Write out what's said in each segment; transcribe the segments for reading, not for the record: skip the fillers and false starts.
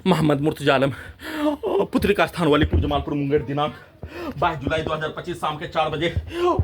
मोहम्मद मुर्तजा आलम पुत्री का स्थान वालीपुर जमालपुर मुंगेर दिनांक 22 जुलाई 2025 शाम के 4 बजे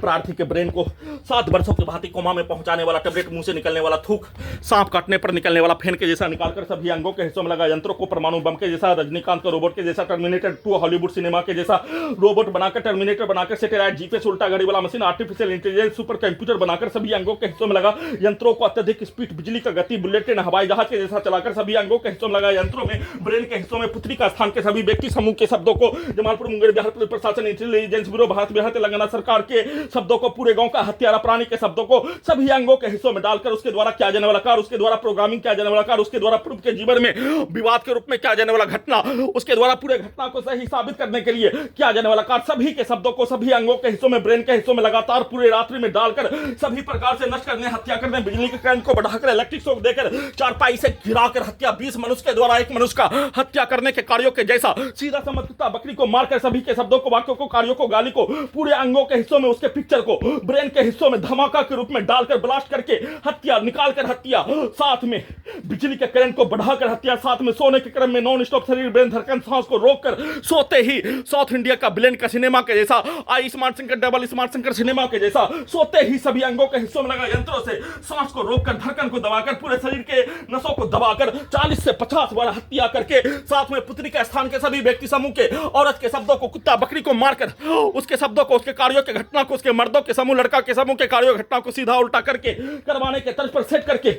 प्रार्थी के ब्रेन को 7 वर्षों की भांति कोमा में पहुंचाने वाला टेबलेट, मुंह से निकलने वाला थूक, सांप काटने पर निकलने वाला फेन के जैसा निकालकर सभी अंगों के हिस्सों में लगा यंत्रों को परमाणु बम के जैसा, रजनीकांत का रोबोट के जैसा, टर्मिनेटर 2 हॉलीवुड सिनेमा के जैसा रोबोट बनाकर, टर्मिनेटर बनाकर, सैटेलाइट, जीपीएस, उल्टा गाड़ी वाला machine, artificial intelligence, super computer बनाकर सभी अंगों के हिस्सों में लगा यंत्रों को अत्यधिक स्पीड, बिजली का गति, बुलेट ट्रेन, हवाई जहाज के जैसा चलाकर सभी अंगों के हिस्सों में लगा यंत्रों में ब्रेन के हिस्सों में पुत्री का स्थान के सभी व्यक्ति समूह के शब्दों को जमालपुर मुंगेर बिहार पुलिस प्रशासन, इंटेलिजेंस ब्यूरो, भारत बिहार तेलंगाना सरकार के शब्दों को, पूरे गांव का हत्यारा प्राणी के शब्दों को सभी अंगों के हिस्सों में डालकर उसके द्वारा किया जाने वाला कार्य, उसके द्वारा प्रोग्रामिंग किया जाने वाला कार्य, उसके द्वारा पूर्व के जीवन में विवाद के रूप में किया जाने वाला घटना, उसके द्वारा पूरे घटना को सही साबित करने के लिए किया जाने वाला कार्य, सभी के शब्दों को सभी अंगों के हिस्सों में, ब्रेन के हिस्सों में लगातार पूरे रात्रि में डालकर सभी प्रकार से नष्ट करने, हत्या करने, बिजली के करंट को बढ़ाकर, इलेक्ट्रिक शॉक देकर, चारपाई से गिराकर हत्या, 20 मनुष्य के द्वारा एक मनुष्य का हत्या करने के कार्यों के जैसा, सीधा समझ कुत्ता बकरी को मारकर सभी के शब्दों को, वाक्यों को, कार्यों को, गाली को, पूरे अंगों के हिस्सों में, उसके पिक्चर को ब्रेन के हिस्सों में धमाका के रूप में डालकर, ब्लास्ट करके हत्या, निकालकर हत्या, साथ में बिजली के करंट को बढ़ाकर हत्या, साथ में सोने के क्रम में नॉन स्टॉप शरीर, ब्रेन धड़कन, सांस को रोककर सोते ही साउथ इंडिया का विलेन का सिनेमा के जैसा, I smart Shankar, double smart Shankar cinema के जैसा, सोते ही सभी अंगों के हिस्सों में लगा यंत्रों से सांस को रोककर, धड़कन को दबाकर, पूरे शरीर के नसों को दबाकर 40 से 50 बार हत्या करके, साथ में पुत्री के स्थान के सभी व्यक्ति समूह के, औरत के शब्दों को, कुत्ता बकरी को मारकर, उसके शब्दों को, उसके कार्यों के घटना को, उसके मर्दों के समूह, लड़का के समूह के कार्यों घटना को सीधा उल्टा करके, करवाने के तर्ज पर सेट करके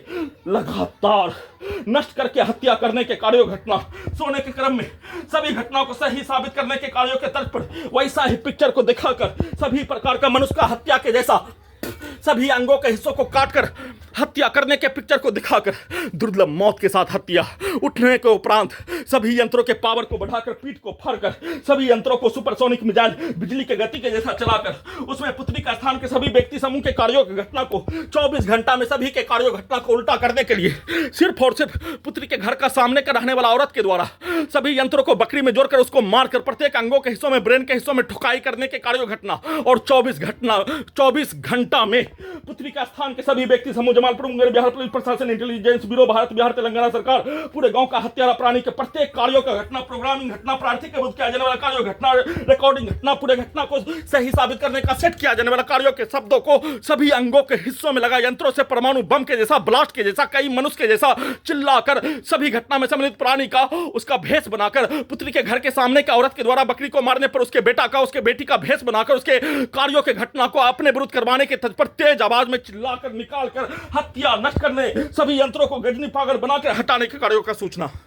लगातार नष्ट करके हत्या करने के कार्यों घटना, सोने के क्रम में सभी घटनाओं को सही साबित करने के कार्यों के तर्ज पर वैसा ही पिक्चर को दिखाकर, सभी प्रकार का मनुष्य का हत्या के जैसा सभी अंगों के हिस्सों को काटकर हत्या करने के पिक्चर को दिखाकर, दुर्लभ मौत के साथ हत्या, उठने के उपरांत सभी यंत्रों के पावर को बढ़ाकर, पीठ को फाड़कर, सभी यंत्रों को सुपरसोनिक मिजाइल, बिजली के गति के जैसा चलाकर, उसमें पुत्री का स्थान के सभी व्यक्ति समूह के कार्यों की घटना को 24 घंटा में सभी के कार्यों घटना को उल्टा करने के लिए सिर्फ और सिर्फ पुत्री के घर का सामने का रहने वाला औरत के द्वारा सभी यंत्रों को बकरी में जोड़कर, उसको मारकर, प्रत्येक अंगों के हिस्सों में, ब्रेन के हिस्सों में ठुकाई करने के कार्यों घटना, और 24 घंटा में पुत्री का स्थान के सभी व्यक्ति समूह जमालपुर मुंगेर बिहार पुलिस प्रशासन, इंटेलिजेंस ब्यूरो, भारत बिहार तेलंगाना सरकार, पूरे गांव का हत्यारा प्राणी के प्रत्येक कार्यों का घटना, प्रोग्रामिंग घटना, प्रार्थी के विरुद्ध किया जाने वाला कार्यों घटना, रिकॉर्डिंग घटना, पूरे घटना को सही साबित करने का सेट किया जाने वाला कार्यों के शब्दों को सभी अंगों के हिस्सों में लगा यंत्रों से परमाणु बम के जैसा, ब्लास्ट के जैसा, कई मनुष्य के जैसा चिल्लाकर सभी घटना में सम्मिलित प्राणी का उसका भेष बनाकर, पुत्री के घर के सामने का औरत के द्वारा बकरी को मारने पर उसके बेटा का, उसके बेटी का भेष बनाकर, उसके कार्यों के घटना को अपने विरुद्ध करवाने के तर्ज पर तेज आवाज में चिल्लाकर, निकालकर हत्या, नष्ट करने, सभी यंत्रों को गजनी पागल बनाकर हटाने के कार्यों का सूचना।